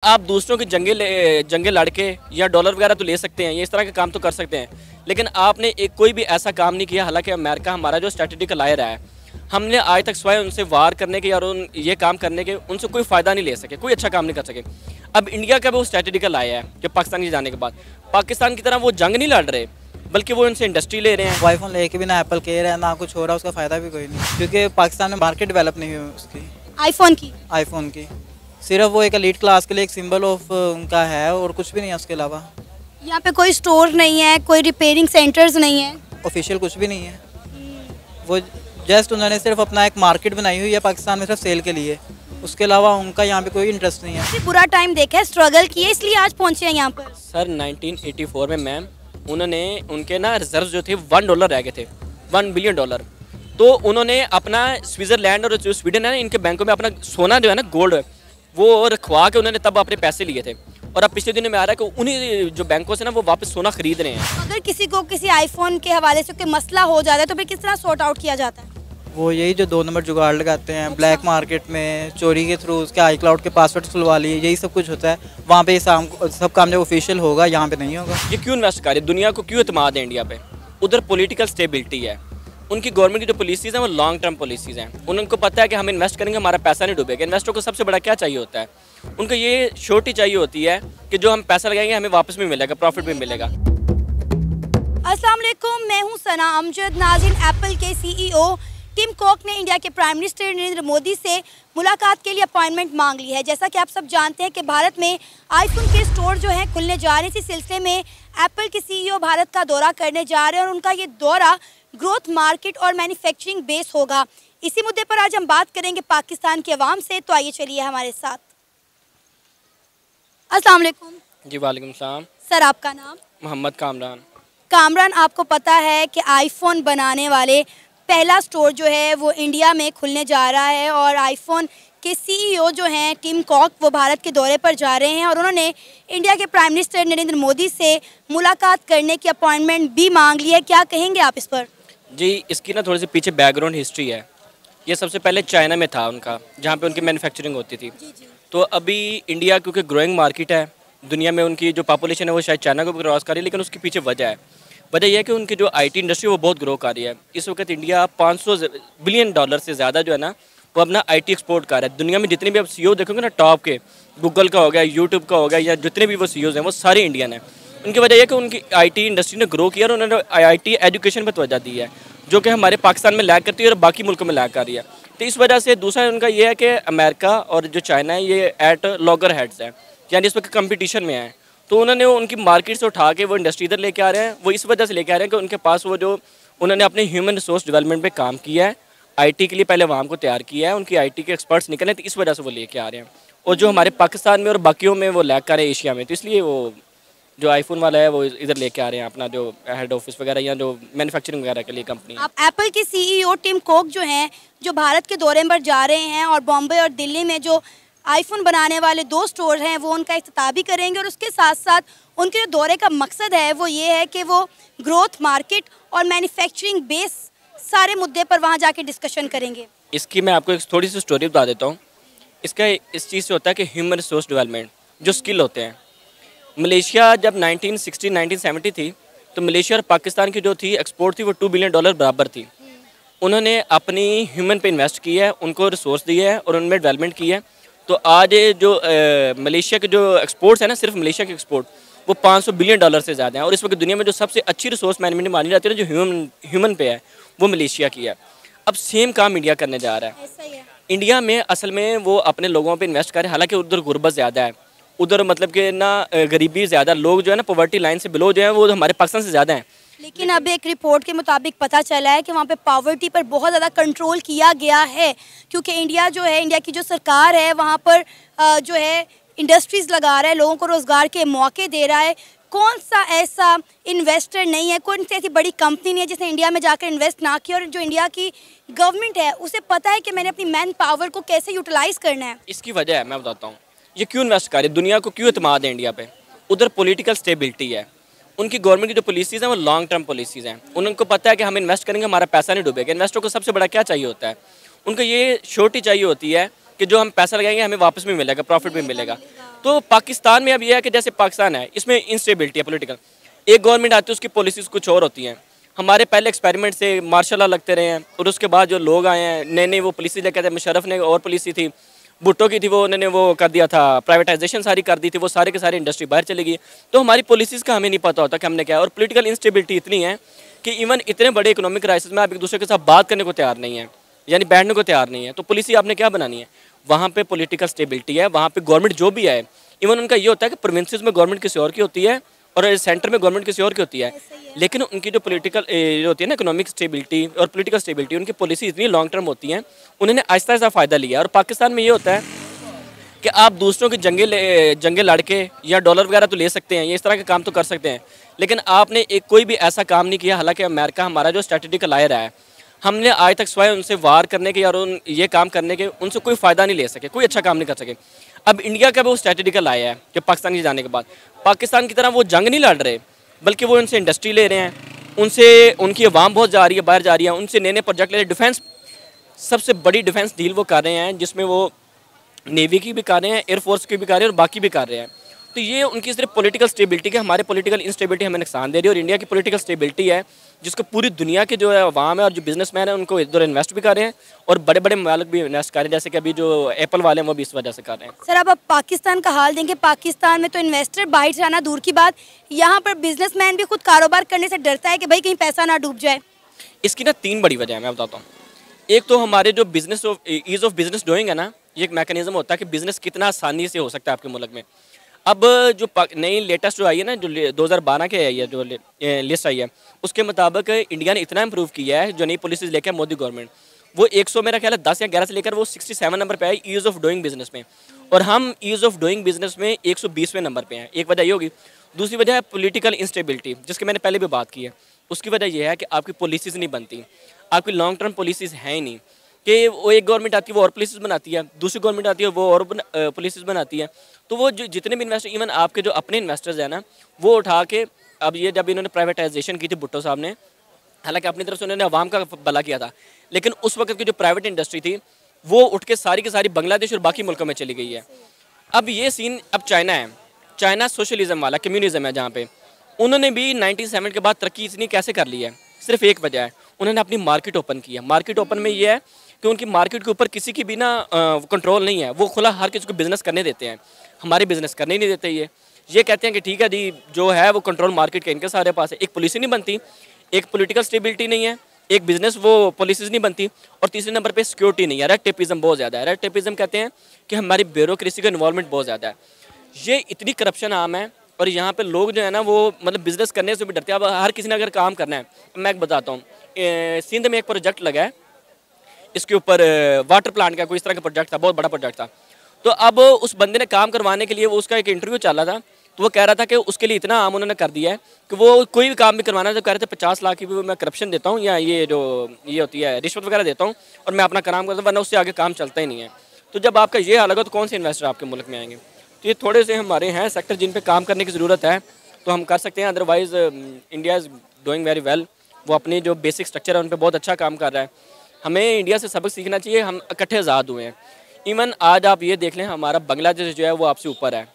आप दूसरों की जंगे लड़ के या डॉलर वगैरह तो ले सकते हैं, ये इस तरह के काम तो कर सकते हैं, लेकिन आपने कोई भी ऐसा काम नहीं किया। हालांकि अमेरिका हमारा जो स्ट्रेटेजिकल लायर है, हमने आज तक सिवाय उनसे वार करने के और ये काम करने के उनसे कोई फ़ायदा नहीं ले सके, कोई अच्छा काम नहीं कर सके। अब इंडिया का वो स्ट्रेटेजिकल आया है कि पाकिस्तान के जाने के बाद पाकिस्तान की तरह वो जंग नहीं लड़ रहे, बल्कि वो उनसे इंडस्ट्री ले रहे हैं। वो आईफोन लेके भी ना एप्पल के रहे हैं ना कुछ हो रहा, उसका फ़ायदा भी कोई नहीं, क्योंकि पाकिस्तान में मार्केट डेवलप नहीं हुई उसकी आईफोन की सिर्फ वो एक एलीट क्लास के लिए एक सिंबल ऑफ उनका है और कुछ भी नहीं है उसके अलावा। यहाँ पे कोई स्टोर नहीं है, कोई रिपेयरिंग सेंटर्स नहीं है, ऑफिशियल कुछ भी नहीं है। वो जस्ट उन्होंने सिर्फ अपना एक मार्केट बनाई हुई है पाकिस्तान में सिर्फ सेल के लिए, उसके अलावा उनका यहाँ पे कोई इंटरेस्ट नहीं है। बुरा टाइम देखा है, स्ट्रगल किए, इसलिए आज पहुँचे हैं यहाँ पर। सर 1984 में मैम उन्होंने उनके ना रिजर्व जो थे $1 रह गए थे, $1 बिलियन। तो उन्होंने अपना स्विट्जरलैंड और जो स्वीडन है ना, इनके बैंकों में अपना सोना जो है ना, गोल्ड, वो रखवा के उन्होंने तब अपने पैसे लिए थे। और अब पिछले दिनों में आ रहा है कि उन्हीं जो बैंकों से ना वो वापस सोना खरीद रहे हैं। अगर किसी को किसी आईफोन के हवाले से कोई मसला हो जाता है तो फिर किस तरह सॉर्ट आउट किया जाता है? वो यही जो 2 नंबर जुगाड़ लगाते हैं ब्लैक मार्केट में, चोरी के थ्रू उसके आई क्लाउड के पासवर्ड खुलवा लिए, यही सब कुछ होता है वहाँ पे। सब काम जब ऑफिशियल होगा, यहाँ पे नहीं होगा। ये क्यों इन्वेस्ट करे, दुनिया को क्यों एतमाद है इंडिया पे? उधर पॉलिटिकल स्टेबिलिटी है, उनकी गवर्नमेंट की जो पॉलिसीज़ हैं वो लॉन्ग टर्म पॉलिसीज़ हैं। उनको पता है कि हम इन्वेस्ट करेंगे हमारा पैसा नहीं डूबेगा। इन्वेस्टर को सबसे बड़ा क्या चाहिए होता है? उनको ये श्योरिटी चाहिए होती है कि जो हम पैसा लगाएंगे हमें वापस भी मिलेगा, प्रॉफिट भी मिलेगा। अस्सलाम वालेकुम, मैं हूं सना अमजद। नाज़रीन, एप्पल के सीईओ टिम कुक ने इंडिया के प्राइम मिनिस्टर नरेंद्र मोदी से मुलाकात के लिए अपॉइंटमेंट मांग ली है। जैसा कि आप सब जानते हैं कि भारत में आईफोन के स्टोर जो हैं खुलने जा रहे हैं। इसी सिलसिले में एप्पल के सीईओ भारत का दौरा करने जा रहे हैं और उनका ये दौरा ग्रोथ मार्केट और मैन्युफैक्चरिंग बेस होगा। इसी मुद्दे पर आज हम बात करेंगे पाकिस्तान के अवाम से, तो आइए चलिए हमारे साथ। अस्सलाम वालेकुम। जी वालेकुम सलाम। सर, आपका नाम? मोहम्मद कामरान। कामरान, आपको पता है कि आईफोन बनाने वाले पहला स्टोर जो है वो इंडिया में खुलने जा रहा है और आईफोन के सीईओ जो हैं टिम कुक, वो भारत के दौरे पर जा रहे हैं और उन्होंने इंडिया के प्राइम मिनिस्टर नरेंद्र मोदी से मुलाकात करने की अपॉइंटमेंट भी मांग ली है। क्या कहेंगे आप इस पर? जी, इसकी ना थोड़ी सी पीछे बैकग्राउंड हिस्ट्री है। ये सबसे पहले चाइना में था उनका, जहाँ पे उनकी मैन्युफैक्चरिंग होती थी। तो अभी इंडिया क्योंकि ग्रोइंग मार्केट है, दुनिया में उनकी जो पॉपुलेशन है वो शायद चाइना को भी क्रॉस कर रही है, लेकिन उसके पीछे वजह है। वजह यह है कि उनकी जो आईटी इंडस्ट्री वो बहुत ग्रो कर रही है। इस वक्त इंडिया $500 बिलियन से ज़्यादा जो है ना वो अपना आईटी एक्सपोर्ट कर रहा है। दुनिया में जितने भी आप सीईओ देखोगे ना टॉप के, गूगल का हो गया, यूट्यूब का हो गया, या जितने भी वो सीईओज हैं वो सारे इंडियन हैं। उनकी वजह यह है कि उनकी आईटी इंडस्ट्री ने ग्रो किया और उन्होंने आईटी एजुकेशन पर तवज्जो दी है, जो कि हमारे पाकिस्तान में लैग करती है और बाकी मुल्कों में लैग कर रही है। तो इस वजह से दूसरा उनका ये है कि अमेरिका और जो चाइना है ये एट लॉगर हेड्स है, यानी इस वक्त कंपटीशन में है। तो उन्होंने उनकी मार्केट से उठा के वो इंडस्ट्री इधर लेके आ रहे हैं। वो इस वजह से लेके आ रहे हैं कि उनके पास वो जो उन्होंने अपने ह्यूमन रिसोर्स डेवलपमेंट पे काम किया है, आईटी के लिए पहले वहाँ को तैयार किया है, उनकी आईटी के एक्सपर्ट्स निकले, तो इस वजह से वो लेके आ रहे हैं। और जो हमारे पाकिस्तान में और बाकियों में वो लैग कर रहे हैं एशिया में, तो इसलिए वो जो आईफोन वाला है वो इधर लेके आ रहे हैं अपना जो हेड ऑफिस वगैरह या जो मैन्युफैक्चरिंग वगैरह के लिए कंपनी। आप एप्पल के सीईओ टिम कुक जो हैं, जो भारत के दौरे पर जा रहे हैं और बॉम्बे और दिल्ली में जो आईफोन बनाने वाले 2 स्टोर हैं वो उनका इफ्तिताह भी करेंगे और उसके साथ साथ उनके जो दौरे का मकसद है वो ये है कि वो ग्रोथ मार्केट और मैन्युफैक्चरिंग बेस सारे मुद्दे पर वहाँ जाके डिस्कशन करेंगे। इसकी मैं आपको एक थोड़ी सी स्टोरी बता देता हूँ। इसका इस चीज़ से होता है कि ह्यूमन रिसोर्स डेवलपमेंट जो स्किल होते हैं, मलेशिया जब 1970 थी तो मलेशिया और पाकिस्तान की जो थी एक्सपोर्ट थी वो $2 बिलियन बराबर थी। उन्होंने अपनी ह्यूमन पे इन्वेस्ट किया है, उनको रिसोर्स दिए है और उनमें डेवलपमेंट की है। तो आज जो मलेशिया के जो एक्सपोर्ट्स है ना, सिर्फ मलेशिया के एक्सपोर्ट वो $500 बिलियन से ज़्यादा हैं। और इस वक्त दुनिया में जो सबसे अच्छी रिसोर्स मैनेजमेंट मानी जाती है ना, जो ह्यूमन पे है, वो मलेशिया की है। अब सेम काम इंडिया करने जा रहा है। ऐसा ही है। इंडिया में असल में वो अपने लोगों पे इन्वेस्ट करें, हालांकि उधर गुर्बत ज़्यादा है, उधर मतलब कि ना गरीबी ज़्यादा, लोग जो है ना पॉवर्टी लाइन से बिलो जो है वो हमारे पाकिस्तान से ज़्यादा हैं। लेकिन अब एक रिपोर्ट के मुताबिक पता चला है कि वहाँ पे पॉवर्टी पर बहुत ज़्यादा कंट्रोल किया गया है, क्योंकि इंडिया जो है, इंडिया की जो सरकार है वहाँ पर जो है इंडस्ट्रीज़ लगा रहा है, लोगों को रोज़गार के मौके दे रहा है। कौन सा ऐसा इन्वेस्टर नहीं है, कौन सी ऐसी बड़ी कंपनी नहीं है जिसने इंडिया में जाकर इन्वेस्ट ना किया? और जो इंडिया की गवर्नमेंट है उसे पता है कि मैंने अपनी मैन पावर को कैसे यूटिलाइज़ करना है। इसकी वजह है, मैं बताता हूँ ये क्यों इन्वेस्ट करे, दुनिया को क्यों एतमाद है इंडिया पे। उधर पॉलिटिकल स्टेबिलिटी है, उनकी गवर्नमेंट की जो पॉलिसीज़ हैं वो लॉन्ग टर्म पॉलिसीज़ हैं। उनको पता है कि हम इन्वेस्ट करेंगे हमारा पैसा नहीं डूबेगा। इन्वेस्टर को सबसे बड़ा क्या चाहिए होता है? उनको ये श्योरिटी चाहिए होती है कि जो हम पैसा लगाएंगे हमें वापस भी मिलेगा, प्रॉफिट भी मिलेगा। तो पाकिस्तान में अब यह है कि जैसे पाकिस्तान है, इसमें इंस्टेबिलिटी है पॉलिटिकल। एक गवर्नमेंट आती है, उसकी पॉलिसीज़ कुछ और होती हैं। हमारे पहले एक्सपेरिमेंट से मार्शल लॉ लगते रहे हैं, और उसके बाद जो लोग आए हैं नए नए वो पॉलिसी लेकर आते। मुशर्रफ ने और पॉलिसी थी, भुट्टो की थी, वो उन्होंने वो कर दिया था, प्राइवेटाइजेशन सारी कर दी थी, वो सारे के सारे इंडस्ट्री बाहर चली गई। तो हमारी पॉलिसीज़ का हमें नहीं पता होता कि हमने क्या। और पॉलिटिकल इंस्टेबिलिटी इतनी है कि इवन इतने बड़े इकोनॉमिक क्राइसिस में आप एक दूसरे के साथ बात करने को तैयार नहीं है, यानी बैठने को तैयार नहीं है। तो पॉलिसी आपने क्या बनानी है? वहाँ पे पॉलिटिकल स्टेबिलिटी है, वहाँ पे गवर्नमेंट जो भी है, इवन उनका ये होता है कि प्रोविंसेस में गवर्नमेंट किसी और की होती है और सेंटर में गवर्नमेंट किसी और की होती है, लेकिन उनकी जो पॉलिटिकल जो होती है ना, इकोनॉमिक स्टेबिलिटी और पॉलिटिकल स्टेबिलिटी, उनकी पॉलिसी इतनी लॉन्ग टर्म होती हैं, उन्होंने आहिस्ता आहिस्ता फ़ायदा लिया। और पाकिस्तान में ये होता है कि आप दूसरों की जंगे लड़ के या डॉलर वगैरह तो ले सकते हैं, ये इस तरह के काम तो कर सकते हैं, लेकिन आपने एक कोई भी ऐसा काम नहीं किया। हालांकि अमेरिका हमारा जो स्ट्रेटेजिकल लायर है, हमने आज तक सिवाय उनसे वार करने के और ये काम करने के उनसे कोई फ़ायदा नहीं ले सके, कोई अच्छा काम नहीं कर सके। अब इंडिया का भी वो स्ट्रेटेजिकल आया है कि पाकिस्तान के जाने के बाद पाकिस्तान की तरह वो जंग नहीं लड़ रहे, बल्कि वो उनसे इंडस्ट्री ले रहे हैं, उनसे उनकी आवाम बहुत जा रही है, बाहर जा रही है, उनसे नए नए प्रोजेक्ट ले रहे हैं। डिफेंस सबसे बड़ी डिफेंस डील वो कर रहे हैं, जिसमें वो नेवी की भी कर रहे हैं, एयरफोर्स की भी कर रहे हैं और बाकी भी कर रहे हैं। तो ये उनकी सिर्फ पॉलिटिकल स्टेबिलिटी के, हमारे पॉलिटिकल इंस्टेबिलिटी हमें नुकसान दे रही है। और इंडिया की पॉलिटिकल स्टेबिलिटी है जिसको पूरी दुनिया के जो है अवाम है और जो बिजनेसमैन है उनको इधर इन्वेस्ट भी कर रहे हैं और बड़े बड़े मालिक भी इन्वेस्ट कर रहे हैं, जैसे कि अभी जो एप्पल वाले हैं वो भी इस वजह से कर रहे हैं। सर अब पाकिस्तान का हाल देंगे। पाकिस्तान में तो इन्वेस्टर बाहर से आना दूर की बात, यहाँ पर बिजनेसमैन भी खुद कारोबार करने से डरता है कि भाई कहीं पैसा ना डूब जाए। इसकी ना 3 बड़ी वजह है, मैं बताता हूँ। एक तो हमारे जो business ease of business doing है ना, ये एक मैकेनिज्म होता है कि बिजनेस कितना आसानी से हो सकता है आपके मुल्क में। अब जो नई लेटेस्ट जो आई है ना, जो 2012 के आई है जो लिस्ट आई है, उसके मुताबिक इंडिया ने इतना इम्प्रूव किया है, जो नई पॉलिसीज लेके मोदी गवर्नमेंट, वो 100 मेरा ख्याल है 10 या 11 से लेकर वो 67 नंबर पे आई ईज ऑफ डूइंग बिजनेस में, और हम ईज ऑफ डूइंग बिजनेस में 120वें नंबर पे हैं। एक वजह ये होगी। दूसरी वजह है पॉलिटिकल इंस्टेबिलिटी, जिसकी मैंने पहले भी बात की है। उसकी वजह यह है कि आपकी पॉलिसीज़ नहीं बनती, आपकी लॉन्ग टर्म पॉलिसीज़ हैं ही नहीं, कि वो एक गवर्नमेंट आती है वो और पॉलिसीज़ बनाती है, दूसरी गवर्नमेंट आती है वो और पॉलिसीज़ बनाती है। तो वो जो जितने भी इन्वेस्टर, इवन आपके जो अपने इन्वेस्टर्स हैं ना, वो उठा के अब ये जब इन्होंने प्राइवेटाइजेशन की थी भुट्टो साहब ने, हालांकि अपनी तरफ से उन्होंने आवाम का भला किया था, लेकिन उस वक्त की जो प्राइवेट इंडस्ट्री थी वो उठ के सारी की सारी बांग्लादेश और बाकी मुल्कों में चली गई है। अब ये सीन अब चाइना है, चाइना सोशलिज्म वाला कम्युनिज्म है, जहाँ पे उन्होंने भी 97 के बाद तरक्की इतनी कैसे कर ली है? सिर्फ एक वजह है, उन्होंने अपनी मार्केट ओपन की है। मार्केट ओपन में ये है कि उनकी मार्केट के ऊपर किसी की भी ना कंट्रोल नहीं है, वो खुला हर किसी को बिजनेस करने देते हैं। हमारे बिजनेस करने ही नहीं देते। ये कहते हैं कि ठीक है जी, जो है वो कंट्रोल मार्केट के इनके सारे पास है। एक पॉलिसी नहीं बनती, एक पॉलिटिकल स्टेबिलिटी नहीं है, एक बिजनेस वो पॉलिसीज़ नहीं बनती, और तीसरे नंबर पे सिक्योरिटी नहीं है। रेड टेपिज्म बहुत ज़्यादा है। रेड टेपिज्म कहते हैं कि हमारी ब्यूरोक्रेसी का इन्वॉल्वमेंट बहुत ज़्यादा है। ये इतनी करप्शन आम है, और यहाँ पे लोग जो है ना वो मतलब बिजनेस करने से भी डरते हैं। अब हर किसी ने अगर काम करना है, मैं एक बताता हूँ, सिंध में एक प्रोजेक्ट लगा है, इसके ऊपर वाटर प्लांट का कोई इस तरह का प्रोजेक्ट था, बहुत बड़ा प्रोजेक्ट था। तो अब उस बंदे ने काम करवाने के लिए वो उसका एक इंटरव्यू चल रहा था, तो वो कह रहा था कि उसके लिए इतना आम उन्होंने कर दिया है कि वो कोई भी काम भी करवाना है तो कह रहे थे 50 लाख की भी मैं करप्शन देता हूँ, या ये जो ये होती है रिश्वत वगैरह देता हूँ, और मैं अपना काम करता हूँ, वरना उससे आगे काम चलता ही नहीं है। तो जब आपका ये हाल होगा तो कौन से इन्वेस्टर आपके मुल्क में आएंगे? तो ये थोड़े से हमारे हैं सेक्टर जिन पे काम करने की ज़रूरत है, तो हम कर सकते हैं। Otherwise India is doing very well, वो अपनी जो बेसिक स्ट्रक्चर है उन पर बहुत अच्छा काम कर रहा है। हमें इंडिया से सबक सीखना चाहिए, हम इकट्ठे आज़ाद हुए हैं। इवन आज आप ये देख लें, हमारा बांग्लादेश जो है वो आपसे ऊपर है।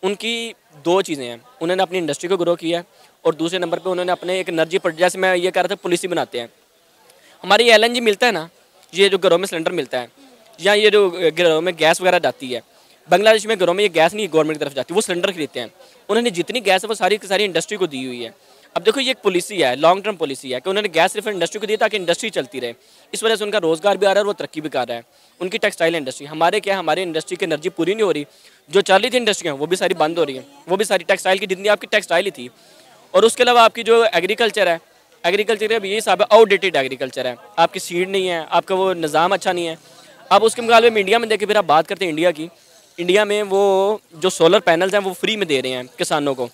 उनकी 2 चीज़ें हैं, उन्होंने अपनी इंडस्ट्री को ग्रो किया है, और दूसरे नंबर पे उन्होंने अपने एक एनर्जी प्रोजेक्ट, जैसे मैं ये कह रहा था पॉलिसी बनाते हैं। हमारी ये LNG मिलता है ना, ये जो घरों में सिलेंडर मिलता है, या ये जो घरों में गैस वगैरह जाती है, बांग्लादेश में घरों में ये गैस नहीं गवर्नमेंट की तरफ जाती, वो सिलेंडर खरीदते हैं। उन्होंने जितनी गैस है वो सारी की सारी इंडस्ट्री को दी हुई है। अब देखो ये एक पॉलिसी है, लॉन्ग टर्म पॉलिसी है कि उन्होंने गैस सिर्फ इंडस्ट्री को दी ताकि इंडस्ट्री चलती रहे। इस वजह से उनका रोजगार भी आ रहा है और वो तरक्की भी कर रहा है। उनकी टेक्सटाइल इंडस्ट्री, हमारे क्या, हमारी इंडस्ट्री की एनर्जी पूरी नहीं हो रही, जो चल रही थी इंडस्ट्रियाँ वो भी सारी बंद हो रही हैं, वो भी सारी टेक्सटाइल की, जितनी आपकी टेक्सटाइल ही थी। और उसके अलावा आपकी जो एग्रीकल्चर है, एग्रीकल्चर अब ये हिसाब है आउटडेटेड एग्रीकल्चर है, आपकी सीड नहीं है, आपका वो निज़ाम अच्छा नहीं है। अब उसके मुकाबले में इंडिया में देखिए, फिर आप बात करते हैं इंडिया की, इंडिया में वो जो सोलर पैनल्स हैं वो फ्री में दे रहे हैं किसानों को,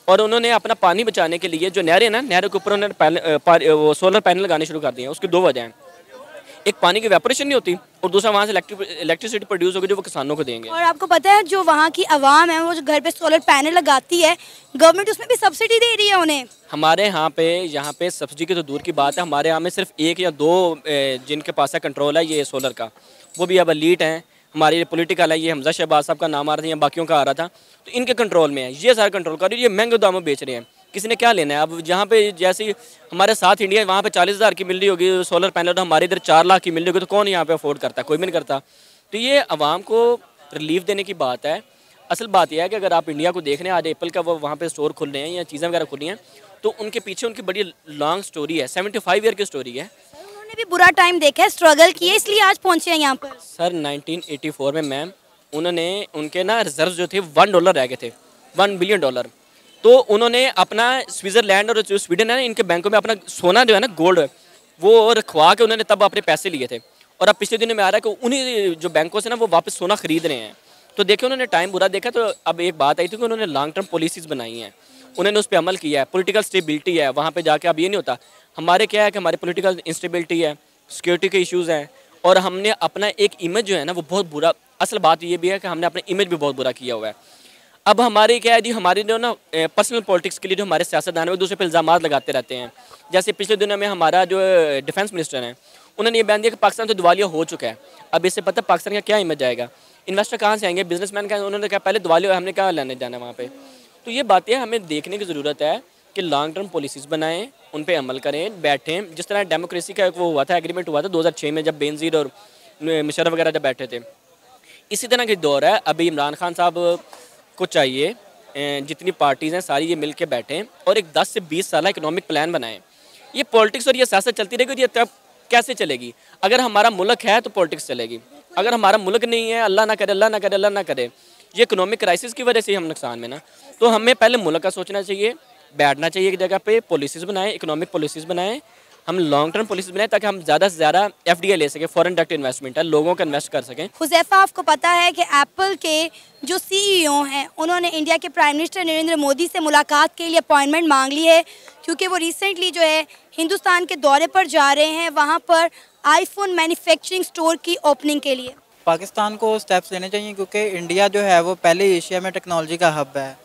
और उन्होंने अपना पानी बचाने के लिए जो नहरें ना, नहरों के ऊपर उन्होंने वो सोलर पैनल लगाने शुरू कर दिए हैं। उसकी 2 वजह हैं, एक पानी की वेपोरेशन नहीं होती, और दूसरा वहाँ से इलेक्ट्रिसिटी प्रोड्यूस होगी जो वो किसानों को देंगे। और आपको पता है जो वहाँ की आवाम है वो जो घर पे सोलर पैनल लगाती है, गवर्नमेंट उसमें भी सब्सिडी दे रही है उन्हें। हमारे यहाँ पे सब्सिडी की तो दूर की बात है, हमारे यहाँ में सिर्फ 1 या 2 जिनके पास है कंट्रोल है ये सोलर का, वो भी अब एलीट हैं, हमारी पॉलिटिकल है, ये हमजा शहबाज साहब का नाम आ रहा था या बाकियों का आ रहा था, तो इनके कंट्रोल में है, ये सारा कंट्रोल कर रही है, ये महंगे दामों बेच रहे हैं। किसी ने क्या लेना है? अब जहाँ पे जैसे हमारे साथ इंडिया वहाँ पे 40,000 की मिल रही होगी सोलर पैनल, तो हमारे इधर 4 लाख की मिल रही होगी, तो कौन यहाँ पे अफोर्ड करता है? कोई भी नहीं करता। तो ये आवाम को रिलीफ देने की बात है। असल बात यह है कि अगर आप इंडिया को देख रहे हैं, आज एप्पल का वो वहाँ पे स्टोर खुल रहे हैं या चीज़ें वगैरह खुल रही हैं, तो उनके पीछे उनकी बड़ी लॉन्ग स्टोरी है, 75 ईयर की स्टोरी है। उन्होंने भी बुरा टाइम देखा है, स्ट्रगल किए, इसलिए आज पहुँचे हैं यहाँ पर। सर 1984 में मैम उन्होंने उनके ना रिजर्व जो थे $1 रह गए थे, $1 बिलियन। तो उन्होंने अपना स्विट्ज़रलैंड और जो स्वीडन है ना, इनके बैंकों में अपना सोना जो है ना, गोल्ड, वो रखवा के उन्होंने तब अपने पैसे लिए थे। और अब पिछले दिनों में आ रहा है कि उन्हीं जो बैंकों से ना वो वापस सोना खरीद रहे हैं। तो देखिए उन्होंने टाइम बुरा देखा, तो अब एक बात आई थी कि उन्होंने लॉन्ग टर्म पॉलिसीज़ बनाई हैं, उन्होंने उस पर अमल किया है। पॉलिटिकल स्टेबिलिटी है वहाँ पे जाके, अब ये नहीं होता हमारे क्या है कि हमारी पॉलिटिकल इंस्टेबिलिटी है, सिक्योरिटी के इश्यूज़ हैं, और हमने अपना एक इमेज जो है ना वो बहुत बुरा, असल बात ये भी है कि हमने अपना इमेज भी बहुत बुरा किया हुआ है। अब हमारे क्या है जी, हमारे जो ना पर्सनल पॉलिटिक्स के लिए जो हमारे सियासतदान है वो दूसरे पर इल्ज़ाम लगाते रहते हैं। जैसे पिछले दिनों में हमारा जो डिफेंस मिनिस्टर हैं, उन्होंने ये बयान दिया कि पाकिस्तान तो दिवालिया हो चुका है। अब इससे पता पाकिस्तान का क्या इमेज आएगा, इन्वेस्टर कहाँ से आएंगे, बिजनेसमैन का, उन्होंने कहा पहले दिवालिया, हमने क्या लेने जाना है वहाँ पे। तो ये बातें हमें देखने की ज़रूरत है कि लॉन्ग टर्म पॉलिसीज़ बनाएं, उन पर अमल करें, बैठें। जिस तरह डेमोक्रेसी का वो हुआ था, एग्रीमेंट हुआ था 2006 में, जब बेनज़ीर और मुशर्रफ वगैरह जब बैठे थे, इसी तरह की दौर है। अभी इमरान खान साहब को चाहिए जितनी पार्टीज़ हैं सारी ये मिल के बैठें और एक 10 से 20 साल इकोनॉमिक प्लान बनाएं। ये पॉलिटिक्स और ये सियासत चलती रहेगी तो ये तब कैसे चलेगी? अगर हमारा मुल्क है तो पॉलिटिक्स चलेगी, अगर हमारा मुल्क नहीं है, अल्लाह ना करे, अल्लाह ना करे, अल्लाह ना करे, ये इकोनॉमिक क्राइसिस की वजह से हम नुकसान में ना, तो हमें पहले मुल्क का सोचना चाहिए, बैठना चाहिए एक जगह पे, पॉलिसीज़ बनाएं, इकोनॉमिक पॉलिसीज़ बनाएं, हम लॉन्ग टर्म पॉलिसीज़ बनाएं ताकि हम ज़्यादा से ज़्यादा FDI ले सकें, फॉरेन डायरेक्ट इन्वेस्टमेंट है, लोगों का इन्वेस्ट कर सकें। हुज़ैफ़ा, आपको पता है कि एप्पल के जो CEO हैं उन्होंने इंडिया के प्राइम मिनिस्टर नरेंद्र मोदी से मुलाकात के लिए अपॉइंटमेंट मांग ली है, क्योंकि वो रिसेंटली जो है हिंदुस्तान के दौरे पर जा रहे हैं, वहाँ पर आईफोन मैन्युफैक्चरिंग स्टोर की ओपनिंग के लिए। पाकिस्तान को स्टेप्स लेने चाहिए क्योंकि इंडिया जो है वो पहले एशिया में टेक्नोलॉजी का हब है।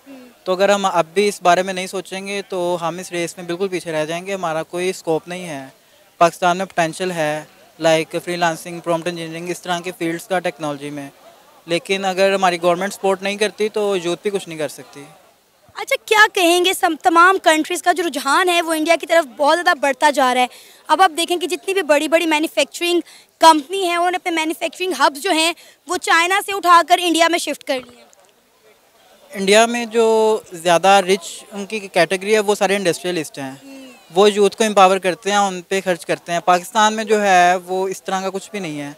तो अगर हम अब भी इस बारे में नहीं सोचेंगे तो हम इस रेस में बिल्कुल पीछे रह जाएंगे, हमारा कोई स्कोप नहीं है। पाकिस्तान में पोटेंशियल है, लाइक फ्रीलांसिंग, प्रॉम्प्ट इंजीनियरिंग, इस तरह के फील्ड्स का टेक्नोलॉजी में, लेकिन अगर हमारी गवर्नमेंट सपोर्ट नहीं करती तो यूथ भी कुछ नहीं कर सकती। अच्छा, क्या कहेंगे, सब तमाम कंट्रीज़ का जो रुझान है वो इंडिया की तरफ बहुत ज़्यादा बढ़ता जा रहा है। अब आप देखें कि जितनी भी बड़ी बड़ी मैन्युफैक्चरिंग कंपनी है उन्होंने अपने मैन्युफैक्चरिंग हब्स जो हैं वो चाइना से उठाकर इंडिया में शिफ्ट कर लिए हैं। इंडिया में जो ज़्यादा रिच उनकी कैटेगरी है वो सारे इंडस्ट्रियलिस्ट हैं, वो यूथ को एम्पावर करते हैं, उन पे खर्च करते हैं। पाकिस्तान में जो है वो इस तरह का कुछ भी नहीं है।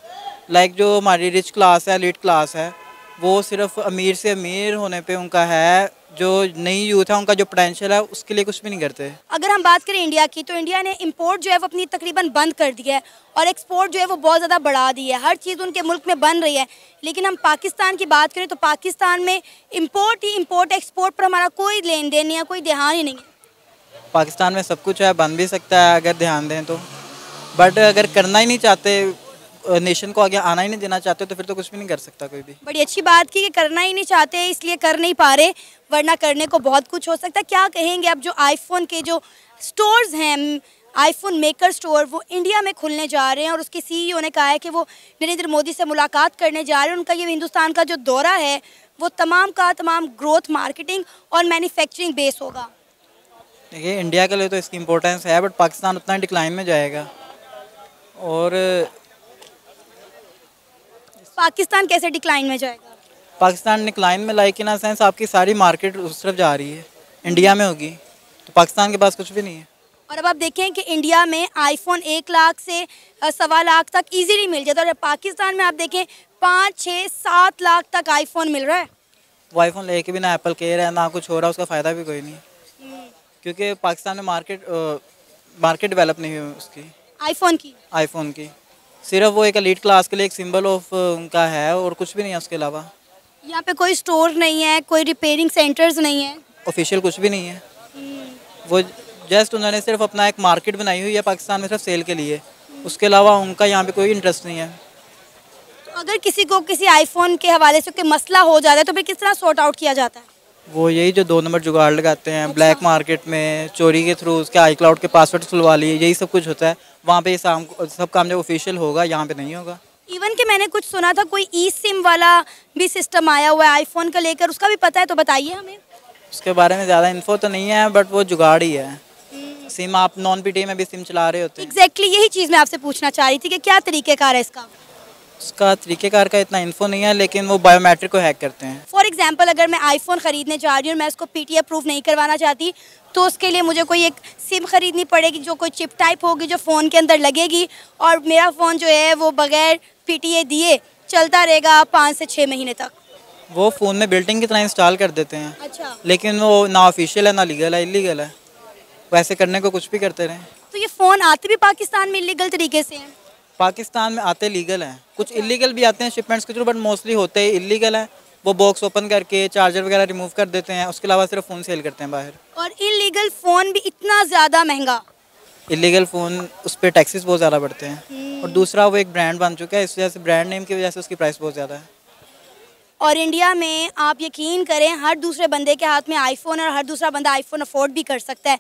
लाइक जो हमारी रिच क्लास है, एलीट क्लास है, वो सिर्फ अमीर से अमीर होने पे उनका है, जो नई यूथ है उनका जो पोटेंशियल है उसके लिए कुछ भी नहीं करते। अगर हम बात करें इंडिया की, तो इंडिया ने इंपोर्ट जो है वो अपनी तकरीबन बंद कर दिया है और एक्सपोर्ट जो है वो बहुत ज़्यादा बढ़ा दी है, हर चीज़ उनके मुल्क में बन रही है। लेकिन हम पाकिस्तान की बात करें तो पाकिस्तान में इम्पोर्ट ही इम्पोर्ट, एक्सपोर्ट पर हमारा कोई लेन देन नहीं है, कोई ध्यान ही नहीं है। पाकिस्तान में सब कुछ है, बन भी सकता है अगर ध्यान दें तो, बट अगर करना ही नहीं चाहते, नेशन को आगे आना ही नहीं देना चाहते, तो फिर तो कुछ भी नहीं कर सकता कोई भी। बड़ी अच्छी बात की कि करना ही नहीं चाहते इसलिए कर नहीं पा रहे, वरना करने को बहुत कुछ हो सकता है। क्या कहेंगे अब जो आईफोन के जो स्टोर्स हैं, आईफोन मेकर स्टोर, वो इंडिया में खुलने जा रहे हैं और उसके CEO ने कहा है कि वो नरेंद्र मोदी से मुलाकात करने जा रहे हैं। उनका ये हिंदुस्तान का जो दौरा है वो तमाम का तमाम ग्रोथ, मार्केटिंग और मैन्युफैक्चरिंग बेस होगा। देखिए, इंडिया के लिए तो इसकी इम्पोर्टेंस है, बट पाकिस्तान उतना डिक्लाइन में जाएगा। और पाकिस्तान कैसे डिक्लाइन में जाएगा? पाकिस्तान डिक्लाइन में लाइक इन अ सेंस आपकी सारी मार्केट उस तरफ जा रही है, इंडिया में होगी, तो पाकिस्तान के पास कुछ भी नहीं है। और अब आप देखें कि इंडिया में आईफोन 1 लाख से 1.25 लाख तक इजीली मिल जाता है, और पाकिस्तान में आप देखें 5, 6, 7 लाख तक आईफोन मिल रहा है। वो आईफोन लेके भी ना एप्पल केयर है ना कुछ हो रहा, उसका फ़ायदा भी कोई नहीं, क्योंकि पाकिस्तान में मार्केट डेवलप नहीं हुई उसकी आईफोन की। सिर्फ वो एक एलीट क्लास के लिए एक सिंबल ऑफ उनका है और कुछ भी नहीं है उसके अलावा। यहाँ पे कोई स्टोर नहीं है, कोई रिपेयरिंग सेंटर्स नहीं है, ऑफिशियल कुछ भी नहीं है। वो जस्ट उन्होंने सिर्फ अपना एक मार्केट बनाई हुई है पाकिस्तान में सिर्फ सेल के लिए, उसके अलावा उनका यहाँ पे कोई इंटरेस्ट नहीं है। तो अगर किसी को किसी आईफोन के हवाले से कोई मसला हो जाता है तो फिर किस तरह सॉर्ट आउट किया जाता है? वो यही जो 2 नंबर जुगाड़ लगाते हैं, ब्लैक मार्केट में चोरी के थ्रू उसके iCloud के पासवर्ड खुलवा लिए, यही सब कुछ होता है। वहाँ पे सब काम जब ऑफिशियल होगा, यहाँ पे नहीं होगा। इवन कि मैंने कुछ सुना था कोई ई सिम वाला भी सिस्टम आया हुआ है आईफोन का लेकर, उसका भी पता है तो बताइए हमें। उसके बारे में ज़्यादा इन्फो तो नहीं है, बट वो जुगाड़ ही है। सिम आप नॉन पीटी में भी सिम चला रहे होते हैं। एग्जैक्टली यही चीज़ मैं आपसे पूछना चाह रही थी कि क्या तरीक़ेकार है इसका। उसका तरीक़ेकार का इतना इन्फो नहीं है, लेकिन वो बायोमेट्रिक को हैक करते हैं। फॉर एग्जाम्पल अगर मैं आईफोन ख़रीदने जा रही हूँ और मैं उसको पीटी अप्रूव नहीं करवाना चाहती, तो उसके लिए मुझे कोई एक सिम ख़रीदनी पड़ेगी जो कोई चिप टाइप होगी जो फ़ोन के अंदर लगेगी, और मेरा फ़ोन जो है वो बगैर पीटीए दिए चलता रहेगा 5 से 6 महीने तक। वो फ़ोन में बिल्टिंग की तरह इंस्टॉल कर देते हैं। अच्छा। लेकिन वो ना ऑफिशियल है ना लीगल है, इलीगल है। वैसे करने को कुछ भी करते रहे। तो ये फ़ोन आते भी पाकिस्तान में इलीगल तरीके से हैं? पाकिस्तान में आते लीगल हैं, कुछ इलीगल भी आते हैं शिपमेंट्स के थ्रू, बट मोस्टली होते ही इलीगल हैं। वो बॉक्स ओपन करके चार्जर वगैरह रिमूव कर देते हैं, उसके अलावा सिर्फ फ़ोन सेल करते हैं बाहर। और इलीगल फ़ोन भी इतना ज़्यादा महंगा। इलीगल फ़ोन उस पर टैक्सेस बहुत ज़्यादा बढ़ते हैं, और दूसरा वो एक ब्रांड बन चुका है, इस वजह से ब्रांड नेम की वजह से उसकी प्राइस बहुत ज़्यादा है। और इंडिया में आप यकीन करें हर दूसरे बंदे के हाथ में आईफोन, और हर दूसरा बंदा आईफोन अफोर्ड भी कर सकता है।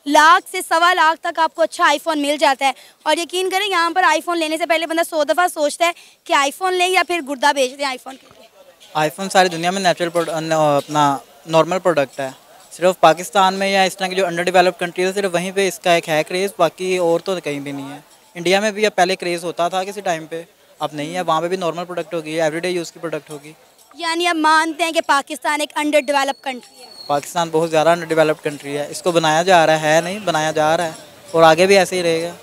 लाख से 1.25 लाख तक आपको अच्छा आईफोन मिल जाता है। और यकीन करें यहाँ पर आईफोन लेने से पहले बंदा 100 दफ़ा सोचता है कि आईफोन लें या फिर गुर्दा बेच दें आईफोन के लिए। आईफोन सारी दुनिया में नेचुरल अपना नॉर्मल प्रोडक्ट है। सिर्फ पाकिस्तान में या इस तरह की जो अंडर डेवलप्ड कंट्रीज है, सिर्फ वहीं पे इसका एक है क्रेज़, बाकी और तो कहीं भी नहीं है। इंडिया में भी अब पहले क्रेज़ होता था किसी टाइम पे, अब नहीं है। वहाँ पे भी नॉर्मल प्रोडक्ट होगी, एवरीडे यूज़ की प्रोडक्ट होगी। यानी अब मानते हैं कि पाकिस्तान एक अंडर डेवलप्ड कंट्री है। पाकिस्तान बहुत ज़्यादा अंडर डेवलप्ड कंट्री है, इसको बनाया जा रहा है, नहीं बनाया जा रहा है, और आगे भी ऐसे ही रहेगा।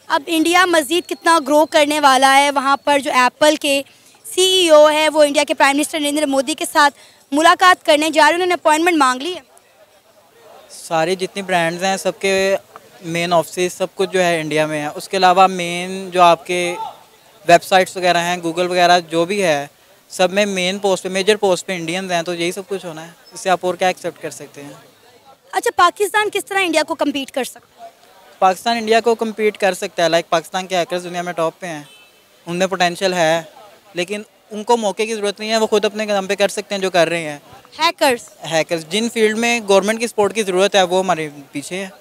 अब इंडिया मज़ीद कितना ग्रो करने वाला है, वहाँ पर जो एप्पल के सीईओ है वो इंडिया के प्राइम मिनिस्टर नरेंद्र मोदी के साथ मुलाकात करने जा रहे हैं, उन्होंने अपॉइंटमेंट मांग ली है। सारी जितनी ब्रांड्स हैं सबके मेन ऑफिस सब कुछ जो है इंडिया में है। उसके अलावा मेन जो आपके वेबसाइट्स वगैरह हैं, गूगल वगैरह जो भी है, सब में मेन पोस्ट पे, मेजर पोस्ट पे इंडियंस हैं, तो यही सब कुछ होना है। इससे आप और क्या एक्सेप्ट कर सकते हैं। अच्छा, पाकिस्तान किस तरह इंडिया को कम्पीट कर सकता है? पाकिस्तान इंडिया को कम्पीट कर सकता है। लाइक पाकिस्तान के हैकर्स दुनिया में टॉप पे हैं, उनमें पोटेंशियल है, लेकिन उनको मौके की ज़रूरत नहीं है, वो खुद अपने कदम पे कर सकते हैं जो कर रहे हैं। हैकर्स जिन फील्ड में गवर्नमेंट की सपोर्ट की ज़रूरत है वो हमारे पीछे है।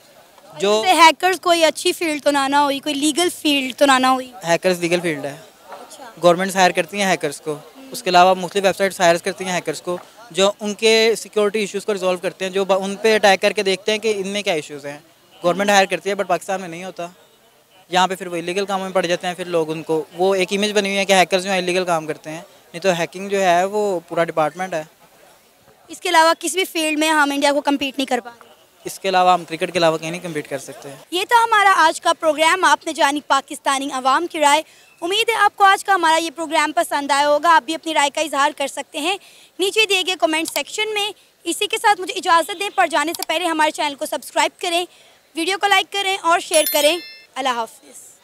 जो हैकर्स कोई अच्छी फील्ड तो ना हुई, कोई लीगल फील्ड तो ना हुई। हैकर्स लीगल फील्ड है। अच्छा। गवर्नमेंट्स हायर करती हैं हैकर्स को, उसके अलावा मुख्तलिफ वेबसाइट्स हायर करती हैं हैकर्स को, जो उनके सिक्योरिटी इश्यूज़ को रिजॉल्व करते हैं, जो उन पे अटैक करके देखते हैं कि इनमें क्या इश्यूज़ हैं। गवर्नमेंट हायर करती है, बट पाकिस्तान में नहीं होता। यहाँ पे फिर वो इलीगल कामों में पड़ जाते हैं, फिर लोग उनको, वो एक इमेज बनी हुई है कि हैकर्स जो है इलीगल काम करते हैं, नहीं तो हैकिंग जो है वो पूरा डिपार्टमेंट है। इसके अलावा किसी भी फील्ड में हम इंडिया को कम्पीट नहीं कर पा रहे। इसके अलावा हम क्रिकेट के अलावा कहीं नहीं कम्पीट कर सकते हैं। ये था हमारा आज का प्रोग्राम। आपने जानी पाकिस्तानी अवाम की राय। उम्मीद है आपको आज का हमारा ये प्रोग्राम पसंद आया होगा। आप भी अपनी राय का इजहार कर सकते हैं नीचे दिए गए कमेंट सेक्शन में। इसी के साथ मुझे इजाज़त दें, पर जाने से पहले हमारे चैनल को सब्सक्राइब करें, वीडियो को लाइक करें और शेयर करें। अल्लाह हाफिज़।